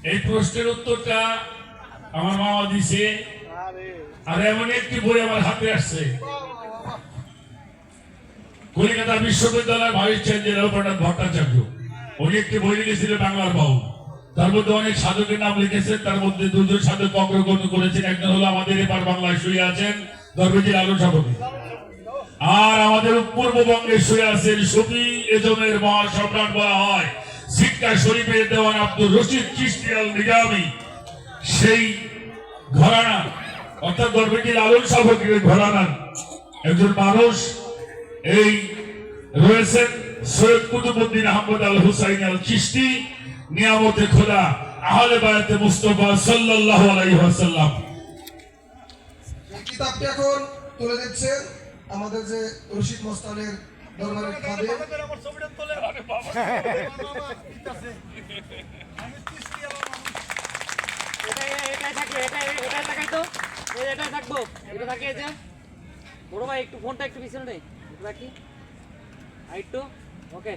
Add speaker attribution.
Speaker 1: এই প্রশ্নের উত্তরটা আমার মামা দিছে, আর এমন একটি বই আমার হাতে আসছে, কলকাতা বিশ্ববিদ্যালয়ের ভাইস চ্যান্সেলর প্রণব ভট্টাচার্য। উনি একটি বই লিখেছিলেন বাংলার বাউল। তার মধ্যে অনেক সাধকের নাম লিখেছেন, তার মধ্যে দুজন সাধক অগ্রগণ্য করেছেন। একজন হলো আমাদের এপার বাংলায় শুয়ে আছেন দরবেজি লালন সাধক, আর আমাদের পূর্ববঙ্গে শুয়ে আছেন সুফি এজমের মহাসম্রাট বলা হয় সিক্কা শরীফের দেওয়ান আব্দুর রশিদ চিশতি আল নিজামী। সেই ঘরানা অর্থাৎ দরবেজি লালন সাধকের ঘরানার একজন মানুষ এই রয়েছেন সৈয়দ কুতুবউদ্দিন আহমদ আল হুসাইন আল চিশতি, নিয়ামতে খোদা, আহলে বায়াতে মুস্তাফা সাল্লাল্লাহু আলাইহি ওয়াসাল্লাম।
Speaker 2: কিতাবটি এখন তুলে দিচ্ছেন আমাদের যে রশিদ মস্তানের দরবারের খাদেম।
Speaker 3: বড় ভাই একটু ফোনটা একটু পিছনে নেই রাখি, আর একটু ওকে।